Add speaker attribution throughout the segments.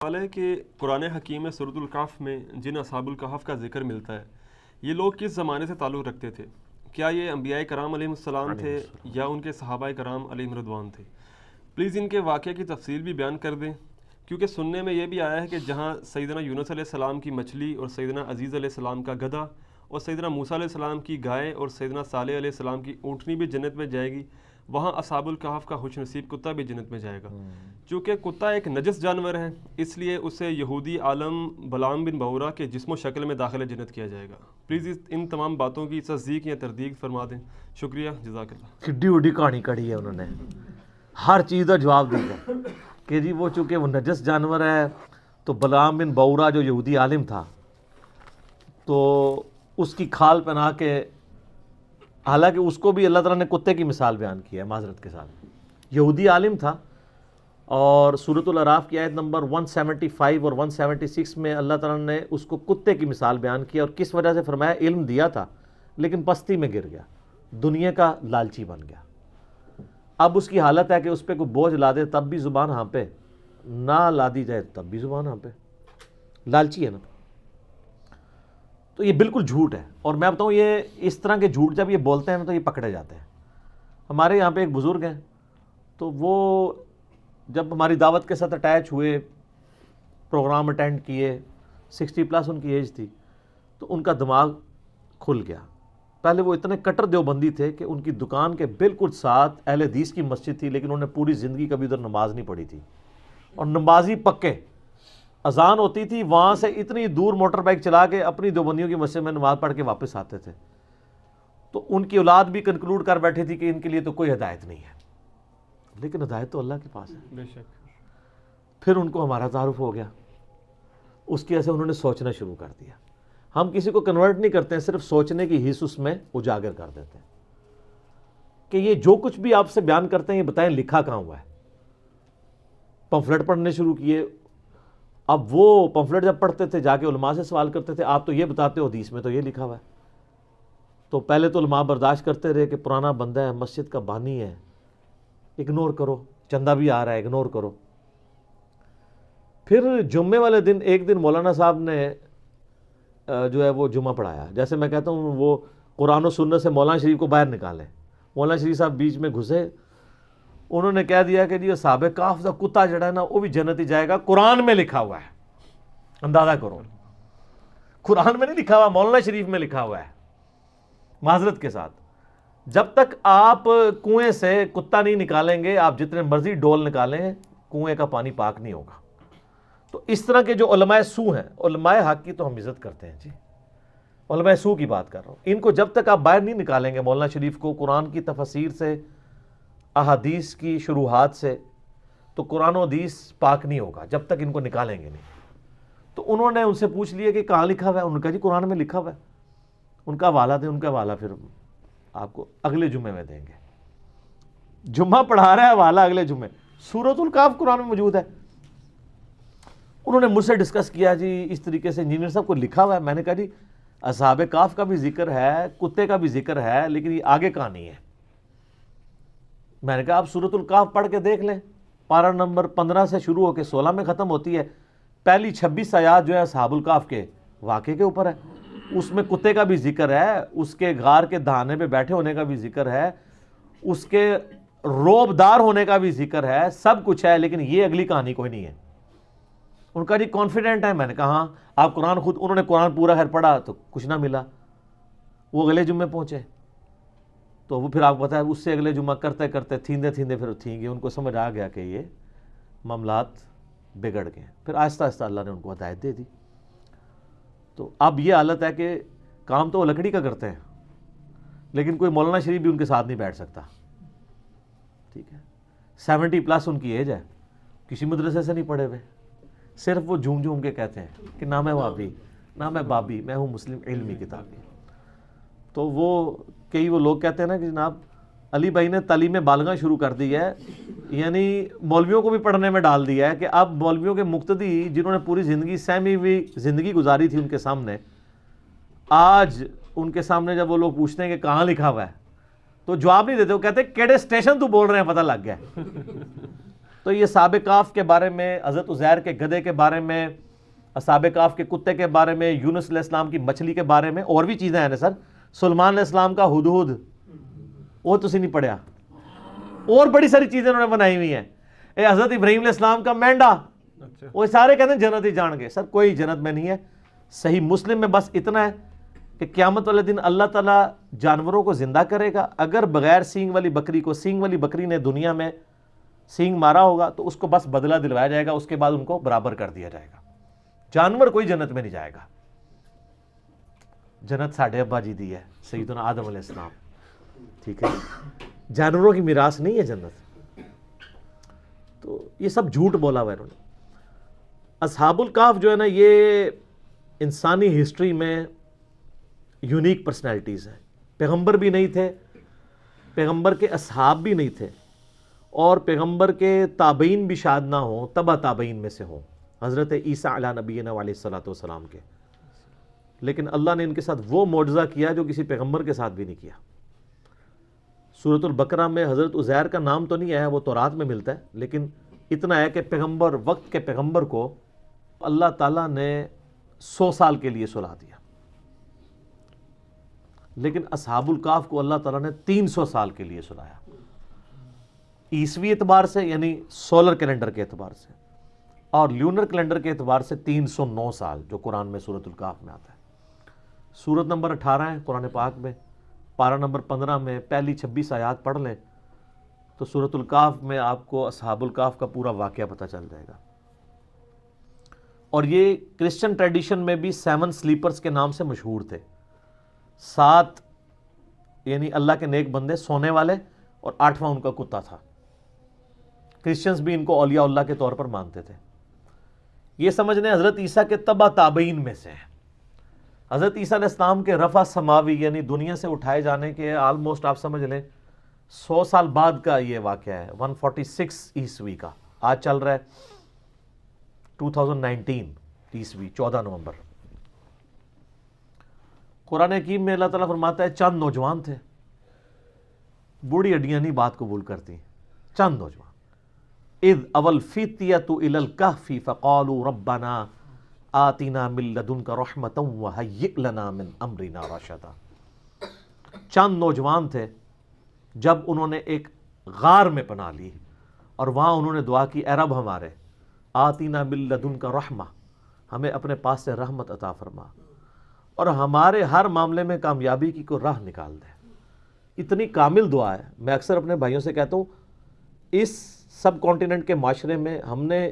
Speaker 1: سوال ہے کہ قرآن حکیم میں سورۃ الکہف میں جن اصحاب الکہف کا ذکر ملتا ہے یہ لوگ کس زمانے سے تعلق رکھتے تھے؟ کیا یہ انبیاء کرام علیہم السلام تھے یا ان کے صحابہ کرام علیہم رضوان تھے؟ پلیز ان کے واقعے کی تفصیل بھی بیان کر دیں، کیونکہ سننے میں یہ بھی آیا ہے کہ جہاں سیدنا یونس علیہ السلام کی مچھلی اور سیدنا عزیز علیہ السلام کا گدھا اور سیدنا موسیٰ علیہ السلام کی گائے اور سیدنا صالح علیہ السلام کی اونٹنی بھی جنت میں جائے گی، وہاں اصحاب الکہف کا خوش نصیب کتا بھی جنت میں جائے گا۔ چونکہ کتا ایک نجس جانور ہے اس لیے اسے یہودی عالم بلعام بن بعورہ کے جسم و شکل میں داخل جنت کیا جائے گا۔ پلیز ان تمام باتوں کی تصدیق یا تردید فرما دیں، شکریہ، جزاک اللہ۔
Speaker 2: کڈی وڈی کہانی کڑی ہے، انہوں نے ہر چیز کا جواب دیا کہ جی وہ چونکہ وہ نجس جانور ہے تو بلعام بن بعورہ جو یہودی عالم تھا تو اس کی کھال پہنا کے، حالانکہ اس کو بھی اللہ تعالیٰ نے کتے کی مثال بیان کی ہے معذرت کے ساتھ، یہودی عالم تھا، اور سورۃ الاعراف کی آیت نمبر 175 اور 176 میں اللہ تعالیٰ نے اس کو کتے کی مثال بیان کی، اور کس وجہ سے فرمایا؟ علم دیا تھا لیکن پستی میں گر گیا، دنیا کا لالچی بن گیا۔ اب اس کی حالت ہے کہ اس پہ کوئی بوجھ لا دے تب بھی زبان ہانپے، نہ لا دی جائے تب بھی زبان ہانپے، لالچی ہے نا۔ تو یہ بالکل جھوٹ ہے، اور میں بتاؤں یہ اس طرح کے جھوٹ جب یہ بولتے ہیں تو یہ پکڑے جاتے ہیں۔ ہمارے یہاں پہ ایک بزرگ ہیں، تو وہ جب ہماری دعوت کے ساتھ اٹیچ ہوئے، پروگرام اٹینڈ کیے، 60+ ان کی ایج تھی، تو ان کا دماغ کھل گیا۔ پہلے وہ اتنے کٹر دیوبندی تھے کہ ان کی دکان کے بالکل ساتھ اہل حدیث کی مسجد تھی، لیکن انہوں نے پوری زندگی کبھی ادھر نماز نہیں پڑھی تھی، اور نمازی پکے، اذان ہوتی تھی وہاں سے اتنی دور موٹر بائک چلا کے اپنی دیوبندیوں کی مسجد میں نماز پڑھ کے واپس آتے تھے۔ تو ان کی اولاد بھی کنکلوڈ کر بیٹھی تھی کہ ان کے لیے تو کوئی ہدایت نہیں ہے، لیکن ہدایت تو اللہ کے پاس ہے۔
Speaker 1: بے شک۔
Speaker 2: پھر ان کو ہمارا تعارف ہو گیا، اس کی وجہ سے انہوں نے سوچنا شروع کر دیا۔ ہم کسی کو کنورٹ نہیں کرتے ہیں، صرف سوچنے کی حص اس میں اجاگر کر دیتے ہیں کہ یہ جو کچھ بھی آپ سے بیان کرتے ہیں یہ بتائیں لکھا کہاں ہوا ہے۔ پمفلٹ پڑھنے شروع کیے، اب وہ پمفلٹ جب پڑھتے تھے جا کے علماء سے سوال کرتے تھے، آپ تو یہ بتاتے ہو حدیث میں تو یہ لکھا ہوا ہے۔ تو پہلے تو علماء برداشت کرتے رہے کہ پرانا بندہ ہے، مسجد کا بانی ہے، اگنور کرو، چندہ بھی آ رہا ہے، اگنور کرو۔ پھر جمعے والے دن ایک دن مولانا صاحب نے جو ہے وہ جمعہ پڑھایا، جیسے میں کہتا ہوں وہ قرآن و سنت سے مولانا شریف کو باہر نکالیں، مولانا شریف صاحب بیچ میں گھسے، انہوں نے کہہ دیا کہ جی اصحاب کہف کا کتا جڑا ہے نا وہ بھی جنت ہی جائے گا، قرآن میں لکھا ہوا ہے۔ اندازہ کرو، قرآن میں نہیں لکھا ہوا، مولانا شریف میں لکھا ہوا ہے۔ معذرت کے ساتھ جب تک آپ کنویں سے کتا نہیں نکالیں گے، آپ جتنے مرضی ڈول نکالیں، کنویں کا پانی پاک نہیں ہوگا۔ تو اس طرح کے جو علماء سو ہیں، علماء حق کی تو ہم عزت کرتے ہیں جی، علماء سو کی بات کر رہا ہوں، ان کو جب تک آپ باہر نہیں نکالیں گے مولانا شریف کو قرآن کی تفسیر سے، احادیث کی شروحات سے، تو قرآن و حدیث پاک نہیں ہوگا جب تک ان کو نکالیں گے نہیں۔ تو انہوں نے ان سے پوچھ لیا کہ کہاں لکھا ہوا ہے، انہوں نے کہا جی قرآن میں لکھا ہوا ہے۔ ان کا حوالہ دیں، ان کا حوالہ پھر آپ کو اگلے جمعے میں دیں گے۔ جمعہ پڑھا رہا ہے، حوالہ اگلے جمعے، سورۃ الکہف قرآن میں موجود ہے۔ انہوں نے مجھ سے ڈسکس کیا جی اس طریقے سے انجینئر صاحب کو لکھا ہوا ہے۔ میں نے کہا جی اصحاب کہف کا بھی ذکر ہے، کتے کا بھی ذکر ہے، لیکن یہ آگے کہاں نہیں ہے۔ میں نے کہا آپ سورۃ الکہف پڑھ کے دیکھ لیں، پارہ نمبر 15 سے شروع ہو کے 16 میں ختم ہوتی ہے، پہلی 26 آیات جو ہے اصحاب الکہف کے واقعے کے اوپر ہے۔ اس میں کتے کا بھی ذکر ہے، اس کے غار کے دہانے پہ بیٹھے ہونے کا بھی ذکر ہے، اس کے روب دار ہونے کا بھی ذکر ہے، سب کچھ ہے، لیکن یہ اگلی کہانی کوئی نہیں ہے۔ ان کا جی کانفیڈنٹ ہے، میں نے کہا ہاں آپ قرآن خود، انہوں نے قرآن پورا خیر پڑھا تو کچھ نہ ملا، وہ اگلے جمعے پہنچے، تو وہ پھر آپ کو پتہ ہے اس سے اگلے جمعہ کرتے کرتے تھیندے تھیندے پھر تھیں گے، ان کو سمجھ آ گیا کہ یہ معاملات بگڑ گئے، پھر آہستہ آہستہ اللہ نے ان کو ہدایت دے دی۔ تو اب یہ حالت ہے کہ کام تو وہ لکڑی کا کرتے ہیں، لیکن کوئی مولانا شریف بھی ان کے ساتھ نہیں بیٹھ سکتا، ٹھیک ہے۔ 70+ ان کی ایج ہے، کسی مدرسے سے نہیں پڑھے ہوئے، صرف وہ جھوم جھوم کے کہتے ہیں کہ نہ میں وہابی، نہ میں بابی، میں ہوں مسلم علمی کتابی۔ تو وہ کئی وہ لوگ کہتے ہیں نا کہ جناب علی بھائی نے تعلیم بالغاں شروع کر دی ہے، یعنی مولویوں کو بھی پڑھنے میں ڈال دیا ہے کہ اب مولویوں کے مقتدی جنہوں نے پوری زندگی سہمی ہوئی زندگی گزاری تھی ان کے سامنے، آج ان کے سامنے جب وہ لوگ پوچھتے ہیں کہ کہاں لکھا ہوا ہے تو جواب نہیں دیتے، وہ کہتے ہیں کیڑے اسٹیشن تو بول رہے ہیں پتہ لگ گیا تو یہ اصحاب کہف کے بارے میں، حضرت عزیر کے گدھے کے بارے میں، اصحاب کہف کے کتے کے بارے میں، یونس علیہ السلام کی مچھلی کے بارے میں، اور بھی چیزیں ہیں نا سر. سلیمان علیہ السلام کا ہدہد، وہ تو نہیں پڑھیا. اور بڑی ساری چیزیں انہوں نے بنائی ہوئی ہیں. حضرت ابراہیم علیہ السلام کا مینڈا، وہ سارے کہتے ہیں جنت ہی جان گے. سر کوئی جنت میں نہیں ہے. صحیح مسلم میں بس اتنا ہے کہ قیامت والے دن اللہ تعالیٰ جانوروں کو زندہ کرے گا. اگر بغیر سینگ والی بکری کو سینگ والی بکری نے دنیا میں سینگ مارا ہوگا تو اس کو بس بدلہ دلوایا جائے گا، اس کے بعد ان کو برابر کر دیا جائے گا. جانور کوئی جنت میں نہیں جائے گا. جنت ساڑھے ابا جی دی ہے، سیدنا آدم علیہ السلام. ٹھیک ہے، جانوروں کی میراث نہیں ہے جنت. تو یہ سب جھوٹ بولا ہوا ہے انہوں نے. اصحاب الکہف جو ہے نا، یہ انسانی ہسٹری میں یونیک پرسنالٹیز ہیں. پیغمبر بھی نہیں تھے، پیغمبر کے اصحاب بھی نہیں تھے، اور پیغمبر کے تابعین بھی شاید نہ ہوں، تبع تابعین میں سے ہوں، حضرت عیسیٰ علیہ نبینا علیہ الصلوۃ والسلام کے. لیکن اللہ نے ان کے ساتھ وہ معجزہ کیا جو کسی پیغمبر کے ساتھ بھی نہیں کیا. سورۃ البقرہ میں حضرت عزیر کا نام تو نہیں آیا، وہ تورات میں ملتا ہے، لیکن اتنا ہے کہ پیغمبر، وقت کے پیغمبر کو اللہ تعالیٰ نے 100 سال کے لیے سلا دیا. لیکن اصحاب الکہف کو اللہ تعالیٰ نے 300 سال کے لیے سلایا، عیسوی اعتبار سے یعنی سولر کیلنڈر کے اعتبار سے، اور لیونر کیلنڈر کے اعتبار سے 309 سال، جو قرآن میں سورۃ الکہف میں آتا ہے. سورت نمبر 18 ہے قرآن پاک میں، پارہ نمبر 15 میں پہلی 26 آیات پڑھ لیں تو سورۃ الکہف میں آپ کو اصحاب الکہف کا پورا واقعہ پتہ چل جائے گا. اور یہ کرسچن ٹریڈیشن میں بھی 7 سلیپرز کے نام سے مشہور تھے. 7 یعنی اللہ کے نیک بندے سونے والے، اور 8واں ان کا کتا تھا. کرسچنز بھی ان کو اولیاء اللہ کے طور پر مانتے تھے. یہ سمجھنے حضرت عیسیٰ کے تبع تابعین میں سے ہیں. حضرت عیسیٰ علیہ السلام کے رفع سماوی یعنی دنیا سے اٹھائے جانے کے آلموسٹ آپ سمجھ لیں 100 سال بعد کا یہ واقعہ ہے. 146 عیسوی کا، آج چل رہا ہے 2019 عیسوی 14 نومبر. قرآن حکیم میں اللہ تعالیٰ فرماتا ہے چند نوجوان تھے، بوڑھی ہڈیاں نہیں بات قبول کرتی، چند نوجوان. اذ اول فتیۃ الی الکہف فقالوا ربنا آتنا من لدنک رحمۃ وہیئ لنا من امرنا رشدا. چند نوجوان تھے جب انہوں نے ایک غار میں پناہ لی اور وہاں انہوں نے دعا کی، اے رب ہمارے آتنا من لدنک رحمہ، ہمیں اپنے پاس سے رحمت عطا فرما اور ہمارے ہر معاملے میں کامیابی کی کوئی راہ نکال دے. اتنی کامل دعا ہے. میں اکثر اپنے بھائیوں سے کہتا ہوں اس سب کانٹیننٹ کے معاشرے میں ہم نے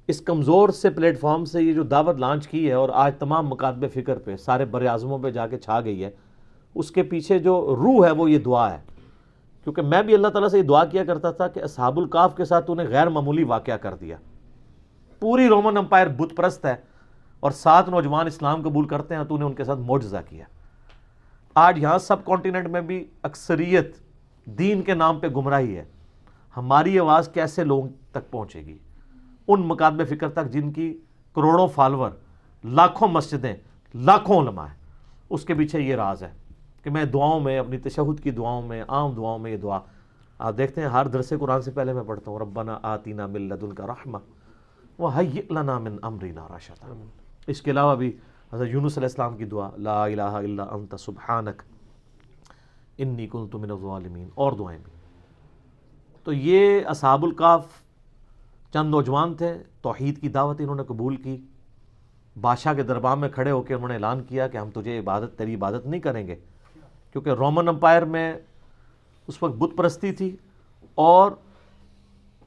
Speaker 2: اس کمزور سے پلیٹ فارم سے یہ جو دعوت لانچ کی ہے اور آج تمام مکاتب فکر پہ سارے بر اعظموں پہ جا کے چھا گئی ہے، اس کے پیچھے جو روح ہے وہ یہ دعا ہے. کیونکہ میں بھی اللہ تعالیٰ سے یہ دعا کیا کرتا تھا کہ اصحاب الکہف کے ساتھ انہیں غیر معمولی واقعہ کر دیا. پوری رومن امپائر بت پرست ہے اور 7 نوجوان اسلام قبول کرتے ہیں تو انہیں ان کے ساتھ معجزہ کیا. آج یہاں سب کانٹیننٹ میں بھی اکثریت دین کے نام پہ گمراہی ہے. ہماری آواز کیسے لوگوں تک پہنچے گی؟ ان مکاتب فکر تک جن کی کروڑوں فالور، لاکھوں مسجدیں، لاکھوں علماء ہیں. اس کے پیچھے یہ راز ہے کہ میں دعاؤں میں، اپنی تشہد کی دعاؤں میں، عام دعاؤں میں یہ دعا آپ دیکھتے ہیں ہر درس قرآن سے پہلے میں پڑھتا ہوں ربنا آتینا من لدنک رحمہ وہیئ لنا من امرنا رشدا. اس کے علاوہ بھی حضرت یونس علیہ السلام کی دعا لا الہ الا انت سبحانک انی کنت من الظالمین، اور دعائیں بھی. تو یہ اصحاب الکہف چند نوجوان تھے، توحید کی دعوت انہوں نے قبول کی. بادشاہ کے دربار میں کھڑے ہو کے انہوں نے اعلان کیا کہ ہم تیری عبادت نہیں کریں گے، کیونکہ رومن امپائر میں اس وقت بت پرستی تھی اور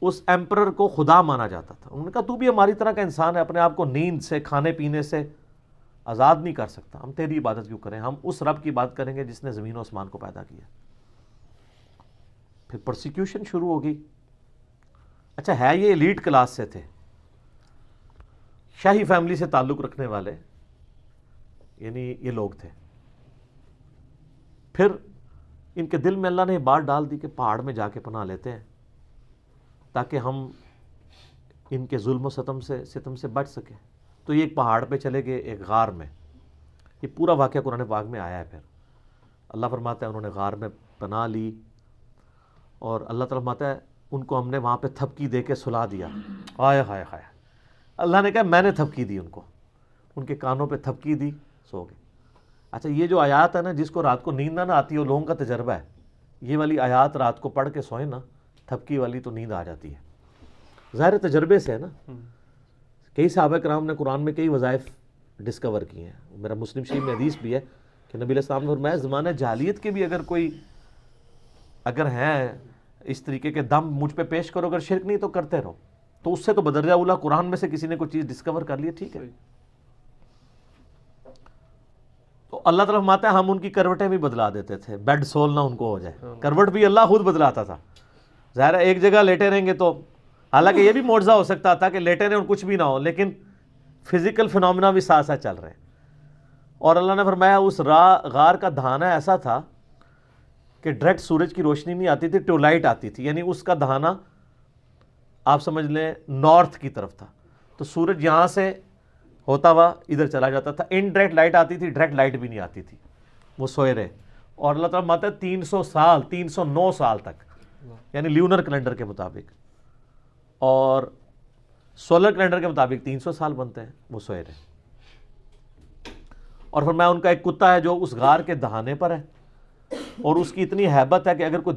Speaker 2: اس ایمپرر کو خدا مانا جاتا تھا. انہوں نے کہا تو بھی ہماری طرح کا انسان ہے، اپنے آپ کو نیند سے، کھانے پینے سے آزاد نہیں کر سکتا، ہم تیری عبادت کیوں کریں؟ ہم اس رب کی بات کریں گے جس نے زمین و آسمان کو پیدا کیا. پھر پرسیکیوشن شروع ہوگی. اچھا ہے یہ ایلیٹ کلاس سے تھے، شاہی فیملی سے تعلق رکھنے والے، یعنی یہ لوگ تھے. پھر ان کے دل میں اللہ نے یہ بات ڈال دی کہ پہاڑ میں جا کے پناہ لیتے ہیں تاکہ ہم ان کے ظلم و ستم سے بچ سکیں. تو یہ ایک پہاڑ پہ چلے گئے، ایک غار میں. یہ پورا واقعہ قرآن پاک میں آیا ہے. پھر اللہ فرماتا ہے انہوں نے غار میں پناہ لی اور اللہ تعالیٰ فرماتا ہے ان کو ہم نے وہاں پہ تھپکی دے کے سلا دیا. ہائے ہائے ہائے. اللہ نے کہا میں نے تھپکی دی ان کو, ان کے کانوں پہ تھپکی دی, سو گئے. اچھا یہ جو آیات ہے نا, جس کو رات کو نیند نہ آتی ہو, لوگوں کا تجربہ ہے, یہ والی آیات رات کو پڑھ کے سوئیں نا, تھپکی والی تو نیند آ جاتی ہے. ظاہر تجربے سے ہے نا. کئی صحابہ کرام نے قرآن میں کئی وظائف ڈسکور کیے ہیں. میرا مسلم شریف میں حدیث بھی ہے کہ نبی علیہ السلام نے فرمایا زمانہ جاہلیت کے بھی اگر ہیں اس طریقے کے دم مجھ پہ پیش کرو, اگر شرک نہیں تو کرتے رہو. تو اس سے تو بدرجہ اولیٰ قرآن میں سے کسی نے کوئی چیز ڈسکور کر لی, ٹھیک ہے. تو اللہ تعالیٰ فرماتا ہے ہم ان کی کروٹیں بھی بدلا دیتے تھے, بیڈ سول نہ ان کو ہو جائے. کروٹ بھی اللہ خود بدلاتا تھا. ظاہر ہے ایک جگہ لیٹے رہیں گے تو, حالانکہ یہ بھی معجزہ ہو سکتا تھا کہ لیٹے رہیں اور کچھ بھی نہ ہو, لیکن فزیکل فنومینا بھی ساتھ ساتھ چل رہے ہیں. اور اللہ نے فرمایا اس غار کا دہانہ ایسا تھا کہ ڈائریکٹ سورج کی روشنی نہیں آتی تھی, ٹیولائٹ آتی تھی. یعنی اس کا دہانہ آپ سمجھ لیں نارتھ کی طرف تھا, تو سورج یہاں سے ہوتا ہوا ادھر چلا جاتا تھا. انڈائریکٹ لائٹ آتی تھی, ڈائریکٹ لائٹ بھی نہیں آتی تھی. وہ سوئے رہے. اور اللہ تعالیٰ ماتا ہے 300 سال 309 سال تک, یعنی لیونر کیلنڈر کے مطابق, اور سولر کیلنڈر کے مطابق 300 سال بنتے ہیں, وہ سوئے رہے. اور فرمایا ان کا ایک کتا ہے جو اس غار کے دہانے پر ہے, اور اس کی اتنی ہیبت ہے کہ اگر کوئی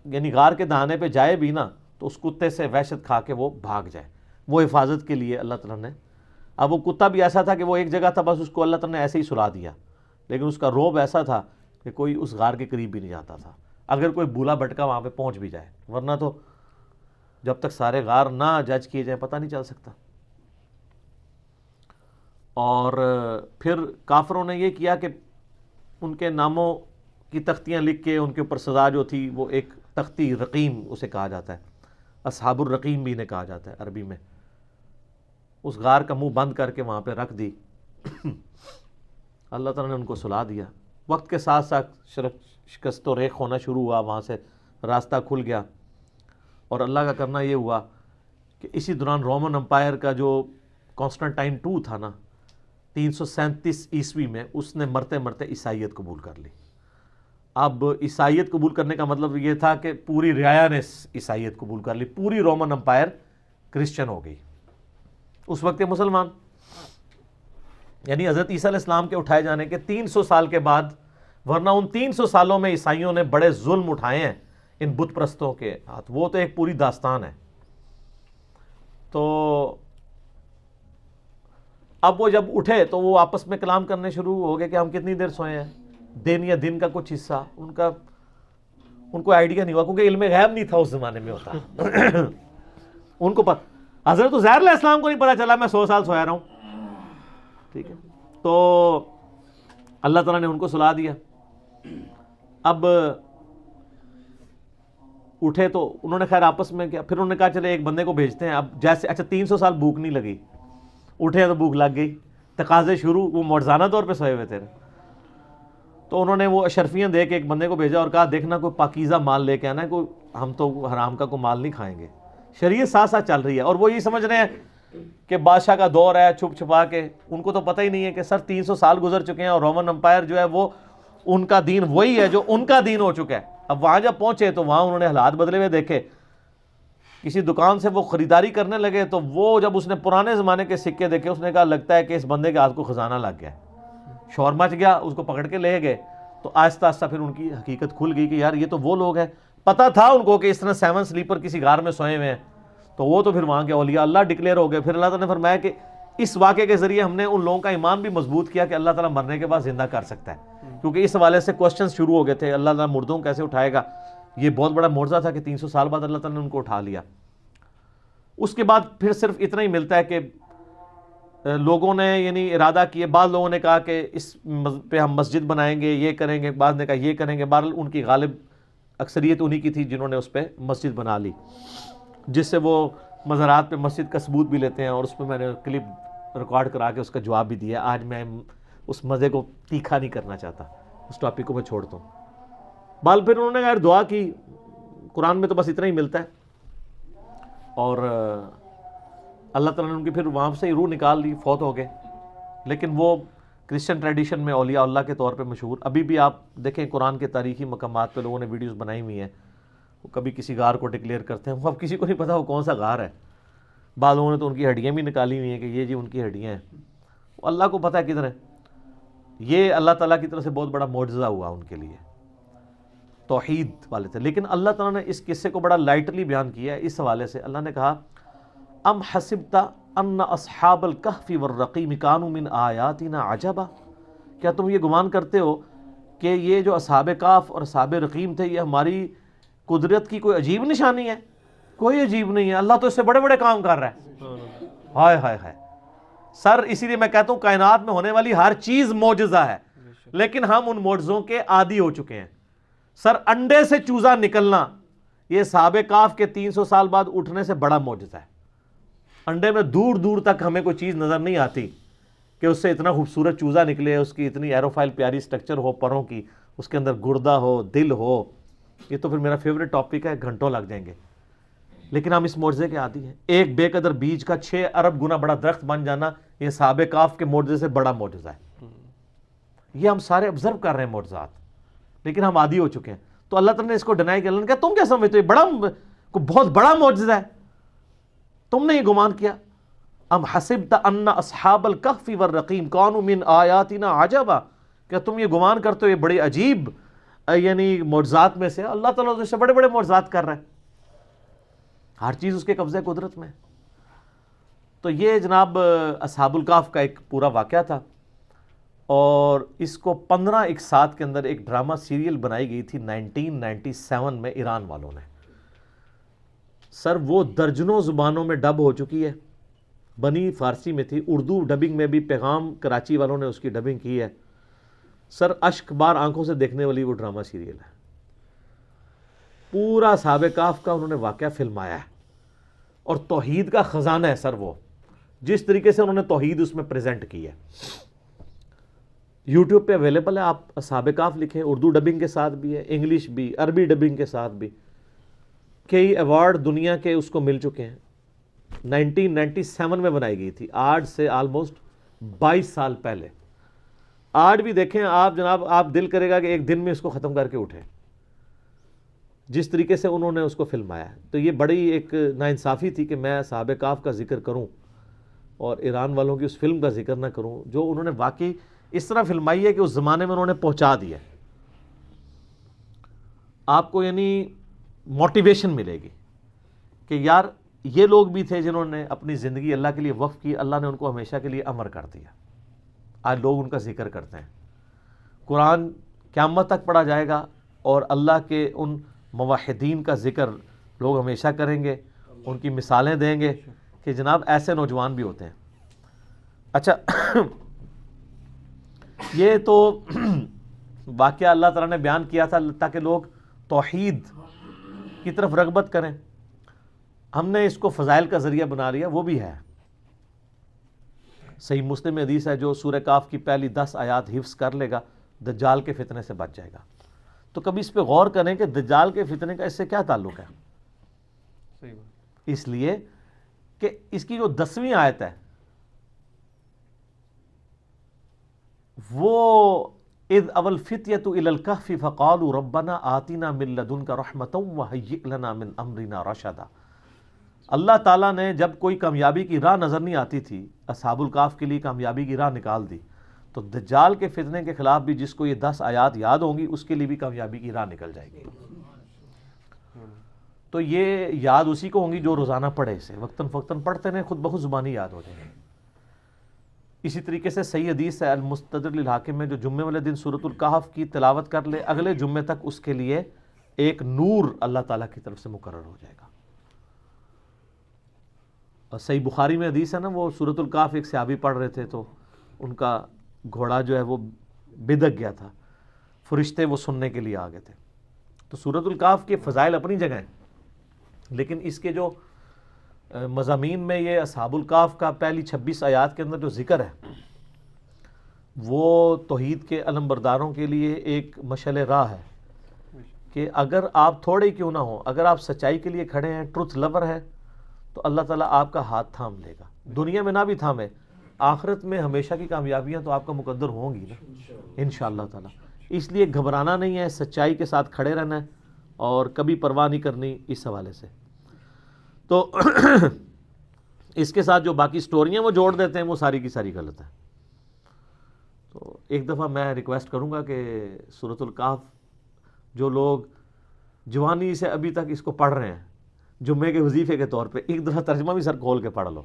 Speaker 2: یعنی غار کے دہانے پہ جائے بھی نا تو اس کتے سے وحشت کھا کے وہ بھاگ جائے. وہ حفاظت کے لیے اللہ تعالیٰ نے. اب وہ کتا بھی ایسا تھا کہ وہ ایک جگہ تھا, بس اس کو اللہ تعالیٰ نے ایسے ہی سلا دیا, لیکن اس کا روب ایسا تھا کہ کوئی اس غار کے قریب بھی نہیں جاتا تھا, اگر کوئی بولا بٹکا وہاں پہ پہنچ بھی جائے. ورنہ تو جب تک سارے غار نہ جج کیے جائیں پتہ نہیں چل سکتا. اور پھر کافروں نے یہ کیا کہ ان کے ناموں کی تختیاں لکھ کے ان کے اوپر سزا جو تھی, وہ ایک تختی رقیم اسے کہا جاتا ہے, اصحاب الرقیم بھی انہیں کہا جاتا ہے عربی میں, اس غار کا منہ بند کر کے وہاں پہ رکھ دی. اللہ تعالیٰ نے ان کو سلا دیا. وقت کے ساتھ ساتھ شکست و ریخ ہونا شروع ہوا, وہاں سے راستہ کھل گیا. اور اللہ کا کرنا یہ ہوا کہ اسی دوران رومن امپائر کا جو کانسٹنٹائن 2 تھا نا 337 عیسوی میں, اس نے مرتے مرتے عیسائیت قبول کر لی. اب عیسائیت قبول کرنے کا مطلب یہ تھا کہ پوری رعایا نے عیسائیت قبول کر لی, پوری رومن امپائر کرسچن ہو گئی اس وقت کے مسلمان. یعنی حضرت عیسیٰ علیہ السلام کے اٹھائے جانے کے 300 سال کے بعد, ورنہ ان 300 سالوں میں عیسائیوں نے بڑے ظلم اٹھائے ہیں ان بت پرستوں کے ہاتھ, وہ تو ایک پوری داستان ہے. تو اب وہ جب اٹھے تو وہ آپس میں کلام کرنے شروع ہو گئے کہ ہم کتنی دیر سوئے ہیں, دن یا دن کا کچھ حصہ. ان کو آئیڈیا نہیں ہوا, کیونکہ علم غیب نہیں تھا اس زمانے میں ہوتا. ان کو حضرت عزیر علیہ السلام کو نہیں پتا چلا میں 100 سال سویا رہا ہوں, ٹھیک ہے. تو اللہ تعالیٰ نے ان کو سلا دیا. اب اٹھے تو انہوں نے خیر آپس میں کیا, پھر انہوں نے کہا چلے ایک بندے کو بھیجتے ہیں. اب جیسے اچھا 300 سال بھوک نہیں لگی, اٹھے تو بھوک لگ گئی, تقاضے شروع. وہ معجزانہ طور پہ سوئے ہوئے تھے, تو انہوں نے وہ اشرفیاں دے کے ایک بندے کو بھیجا اور کہا دیکھنا کوئی پاکیزہ مال لے کے آنا ہے, کوئی ہم تو حرام کا کوئی مال نہیں کھائیں گے. شریعت ساتھ ساتھ چل رہی ہے, اور وہ یہ سمجھ رہے ہیں کہ بادشاہ کا دور ہے, چھپ چھپا کے. ان کو تو پتہ ہی نہیں ہے کہ سر 300 سال گزر چکے ہیں, اور رومن امپائر جو ہے وہ ان کا دین وہی ہے جو ان کا دین ہو چکا ہے. اب وہاں جب پہنچے تو وہاں انہوں نے حالات بدلے ہوئے دیکھے. کسی دکان سے وہ خریداری کرنے لگے تو وہ جب اس نے پرانے زمانے کے سکے دیکھے, اس نے کہا لگتا ہے کہ اس بندے کے ہاتھ کو خزانہ لگ گیا. شور مچ گیا, اس کو پکڑ کے لے گئے. تو آہستہ آہستہ پھر ان کی حقیقت کھل گئی کہ یار یہ تو وہ لوگ ہیں. پتہ تھا ان کو کہ اس طرح 7 سلیپر کسی غار میں سوئے ہوئے ہیں, تو وہ تو پھر وہاں کے اولیاء اللہ ڈکلیئر ہو گئے. پھر اللہ تعالیٰ نے فرمایا کہ اس واقعے کے ذریعے ہم نے ان لوگوں کا ایمان بھی مضبوط کیا کہ اللہ تعالیٰ مرنے کے بعد زندہ کر سکتا ہے, کیونکہ اس حوالے سے کوسچنز شروع ہو گئے تھے, اللہ تعالیٰ مردوں کو کیسے اٹھائے گا. یہ بہت بڑا معجزہ تھا کہ 300 سال بعد اللہ تعالیٰ نے ان کو اٹھا لیا. اس کے بعد پھر صرف اتنا ہی ملتا ہے کہ لوگوں نے یعنی ارادہ کیے. بعض لوگوں نے کہا کہ اس پہ ہم مسجد بنائیں گے, یہ کریں گے, بعض نے کہا یہ کریں گے. بہرحال ان کی غالب اکثریت انہی کی تھی جنہوں نے اس پہ مسجد بنا لی, جس سے وہ مزارات پہ مسجد کا ثبوت بھی لیتے ہیں. اور اس پہ میں نے کلپ ریکارڈ کرا کے اس کا جواب بھی دیا. آج میں اس مزے کو تیکھا نہیں کرنا چاہتا, اس ٹاپک کو میں چھوڑتا ہوں. بال پھر انہوں نے یار دعا کی. قرآن میں تو بس اتنا ہی ملتا ہے. اور اللہ تعالیٰ نے ان کی پھر وہاں سے ہی روح نکال لی, فوت ہو گئے. لیکن وہ کرسچن ٹریڈیشن میں اولیاء اللہ کے طور پہ مشہور. ابھی بھی آپ دیکھیں قرآن کے تاریخی مقامات پہ لوگوں نے ویڈیوز بنائی ہوئی ہیں, وہ کبھی کسی غار کو ڈکلیئر کرتے ہیں، وہ اب کسی کو نہیں پتا وہ کون سا غار ہے. بعض لوگوں نے تو ان کی ہڈیاں بھی نکالی ہوئی ہیں کہ یہ جی ان کی ہڈیاں ہیں، وہ اللہ کو پتہ ہے کدھر ہے. یہ اللہ تعالیٰ کی طرف سے بہت بڑا معجزہ ہوا ان کے لیے، توحید والے تھے. لیکن اللہ تعالیٰ نے اس قصے کو بڑا لائٹلی بیان کیا ہے. اس حوالے سے اللہ نے کہا ام حسبت ان اصحاب الکہف والرقیم کانوا من آیاتنا عجبا، کیا تم یہ گمان کرتے ہو کہ یہ جو اصحاب کہف اور اصحاب رقیم تھے یہ ہماری قدرت کی کوئی عجیب نشانی ہے؟ کوئی عجیب نہیں ہے، اللہ تو اس سے بڑے بڑے کام کر رہا ہے. ہائے ہائے ہائے سر، اسی لیے میں کہتا ہوں کائنات میں ہونے والی ہر چیز معجزہ ہے، لیکن ہم ان معجزوں کے عادی ہو چکے ہیں. سر، انڈے سے چوزا نکلنا یہ اصحاب کہف کے 300 سال بعد اٹھنے سے بڑا معجزہ ہے. انڈے میں دور دور تک ہمیں کوئی چیز نظر نہیں آتی کہ اس سے اتنا خوبصورت چوزا نکلے، اس کی اتنی ایروفائل پیاری سٹرکچر ہو پروں کی، اس کے اندر گردہ ہو، دل ہو. یہ تو پھر میرا فیوریٹ ٹاپک ہے، گھنٹوں لگ جائیں گے. لیکن ہم اس معجزے کے عادی ہیں. ایک بے قدر بیج کا 6 ارب گنا بڑا درخت بن جانا یہ اصحاب کہف کے معجزے سے بڑا معجزہ ہے. یہ ہم سارے آبزرو کر رہے ہیں معجزات، لیکن ہم عادی ہو چکے ہیں. تو اللہ تعالیٰ نے اس کو ڈینائی کیا. اللہ نے کہا تم کیا سمجھتے ہو یہ بہت بڑا معجزہ ہے، تم نے یہ گمان کیا. ام حسبت ان اصحاب الکہف والرقیم کانوا من آیاتنا عجبا، کیا تم یہ گمان کرتے ہو یہ بڑی عجیب یعنی معجزات میں سے؟ اللہ تعالیٰ اس سے بڑے بڑے معجزات کر رہا ہے، ہر چیز اس کے قبضے قدرت میں. تو یہ جناب اصحاب الکہف کا ایک پورا واقعہ تھا، اور اس کو 15 اقساط کے اندر ایک ڈرامہ سیریل بنائی گئی تھی 1997 میں ایران والوں نے. سر وہ درجنوں زبانوں میں ڈب ہو چکی ہے. بنی فارسی میں تھی، اردو ڈبنگ میں بھی پیغام کراچی والوں نے اس کی ڈبنگ کی ہے. سر اشک بار آنکھوں سے دیکھنے والی وہ ڈرامہ سیریل ہے. پورا اصحاب کہف کا انہوں نے واقعہ فلمایا ہے، اور توحید کا خزانہ ہے سر. وہ جس طریقے سے انہوں نے توحید اس میں پریزنٹ کی ہے، یوٹیوب پہ اویلیبل ہے. آپ اصحاب کہف لکھیں، اردو ڈبنگ کے ساتھ بھی ہے، انگلش بھی، عربی ڈبنگ کے ساتھ بھی. کئی ایوارڈ دنیا کے اس کو مل چکے ہیں. 1997 میں بنائی گئی تھی، آج سے آلموسٹ 22 سال پہلے. آج بھی دیکھیں آپ جناب، آپ دل کرے گا کہ ایک دن میں اس کو ختم کر کے اٹھیں، جس طریقے سے انہوں نے اس کو فلمایا ہے. تو یہ بڑی ایک ناانصافی تھی کہ میں اصحاب کہف کا ذکر کروں اور ایران والوں کی اس فلم کا ذکر نہ کروں، جو انہوں نے واقعی اس طرح فلمائی ہے کہ اس زمانے میں انہوں نے پہنچا دیا. آپ کو یعنی موٹیویشن ملے گی کہ یار یہ لوگ بھی تھے جنہوں نے اپنی زندگی اللہ کے لیے وقف کی، اللہ نے ان کو ہمیشہ کے لیے امر کر دیا. آج لوگ ان کا ذکر کرتے ہیں. قرآن قیامت تک پڑھا جائے گا، اور اللہ کے ان موحدین کا ذکر لوگ ہمیشہ کریں گے، ان کی مثالیں دیں گے کہ جناب ایسے نوجوان بھی ہوتے ہیں. اچھا یہ تو واقعہ اللہ تعالیٰ نے بیان کیا تھا تاکہ لوگ توحید کی طرف رغبت کریں. ہم نے اس کو فضائل کا ذریعہ بنا لیا، وہ بھی ہے. صحیح مسلم میں حدیث ہے جو سورہ کہف کی پہلی 10 آیات حفظ کر لے گا دجال کے فتنے سے بچ جائے گا. تو کبھی اس پہ غور کریں کہ دجال کے فتنے کا اس سے کیا تعلق ہے.
Speaker 1: صحیح بات.
Speaker 2: اس لیے کہ اس کی جو 10ویں آیت ہے وہ اذ اول فتیۃ الی الکہف فقالوا ربنا آتنا من لدنک رحمۃ وہیئ لنا من امرنا رشدا. اللہ تعالیٰ نے جب کوئی کامیابی کی راہ نظر نہیں آتی تھی، اصحاب الکہف کے لیے کامیابی کی راہ نکال دی. تو دجال کے فتنے کے خلاف بھی جس کو یہ 10 آیات یاد ہوں گی اس کے لیے بھی کامیابی کی راہ نکل جائے گی. تو یہ یاد اسی کو ہوں گی جو روزانہ پڑھے، اسے وقتاً فوقتاً پڑھتے رہیں، خود بخود زبانی یاد ہو جائیں گے. اسی طریقے سے صحیح حدیث ہے المستدرک للحاکم میں، جو جمعے والے دن سورۃ الکہف کی تلاوت کر لے اگلے جمعے تک اس کے لیے ایک نور اللہ تعالیٰ کی طرف سے مقرر ہو جائے گا. اور صحیح بخاری میں حدیث ہے نا، وہ سورۃ الکہف ایک صحابی پڑھ رہے تھے تو ان کا گھوڑا جو ہے وہ بدک گیا تھا، فرشتے وہ سننے کے لیے آ گئے تھے. تو سورۃ الکہف کے فضائل اپنی جگہ ہیں، لیکن اس کے جو مضامین میں یہ اصحاب الکہف کا پہلی 26 آیات کے اندر جو ذکر ہے وہ توحید کے علمبرداروں کے لیے ایک مشعل راہ ہے کہ اگر آپ تھوڑے کیوں نہ ہوں، اگر آپ سچائی کے لیے کھڑے ہیں، ٹروتھ لور ہے، تو اللہ تعالیٰ آپ کا ہاتھ تھام لے گا. دنیا میں نہ بھی تھامے، آخرت میں ہمیشہ کی کامیابیاں تو آپ کا مقدر ہوں گی نا انشاءاللہ تعالیٰ. اس لیے گھبرانا نہیں ہے، سچائی کے ساتھ کھڑے رہنا ہے، اور کبھی پرواہ نہیں کرنی اس حوالے سے. تو اس کے ساتھ جو باقی سٹوریاں وہ جوڑ دیتے ہیں وہ ساری کی ساری غلط ہے. تو ایک دفعہ میں ریکویسٹ کروں گا کہ سورۃ الکہف جو لوگ جوانی سے ابھی تک اس کو پڑھ رہے ہیں جمعے کے وظیفے کے طور پہ ایک دفعہ ترجمہ بھی سر کھول کے پڑھ لو.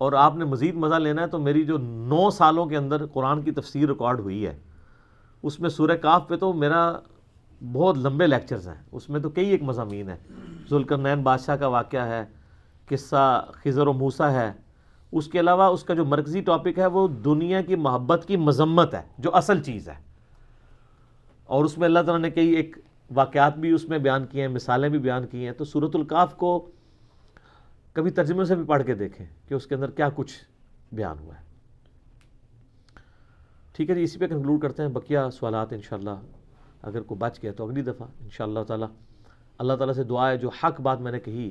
Speaker 2: اور آپ نے مزید مزہ لینا ہے تو میری جو 9 سالوں کے اندر قرآن کی تفسیر ریکارڈ ہوئی ہے اس میں سورہ کہف پہ تو میرا بہت لمبے لیکچرز ہیں. اس میں تو کئی ایک مضامین ہیں. ذوالقرنین بادشاہ کا واقعہ ہے, قصہ خضر و موسیٰ ہے. اس کے علاوہ اس کا جو مرکزی ٹاپک ہے وہ دنیا کی محبت کی مذمت ہے جو اصل چیز ہے. اور اس میں اللہ تعالیٰ نے کئی ایک واقعات بھی اس میں بیان کیے ہیں, مثالیں بھی بیان کی ہیں. تو سورۃ الکہف کو کبھی ترجمے سے بھی پڑھ کے دیکھیں کہ اس کے اندر کیا کچھ بیان ہوا ہے. ٹھیک ہے جی, اسی پہ کنکلوڈ کرتے ہیں. بقیہ سوالات انشاءاللہ اگر کوئی بچ گیا تو اگلی دفعہ انشاءاللہ تعالی. اللہ تعالیٰ سے دعا ہے جو حق بات میں نے کہی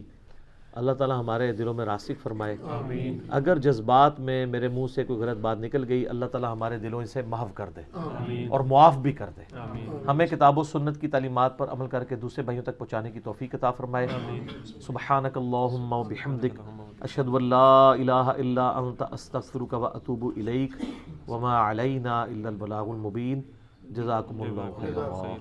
Speaker 2: اللہ تعالیٰ ہمارے دلوں میں راسخ فرمائے.
Speaker 1: آمین.
Speaker 2: اگر جذبات میں میرے منہ سے کوئی غلط بات نکل گئی اللہ تعالیٰ ہمارے دلوں سے محو کر دے
Speaker 1: آمین.
Speaker 2: اور معاف بھی کر دے.
Speaker 1: آمین.
Speaker 2: ہمیں کتاب و سنت کی تعلیمات پر عمل کر کے دوسرے بھائیوں تک پہنچانے کی توفیق عطا فرمائے. سبحانک اللہم و بحمدک اشہد ان لا الہ الا انت استغفرک و اتوب الیک وما علینا الا البلاغ المبین. جزاکم اللہ خیرا.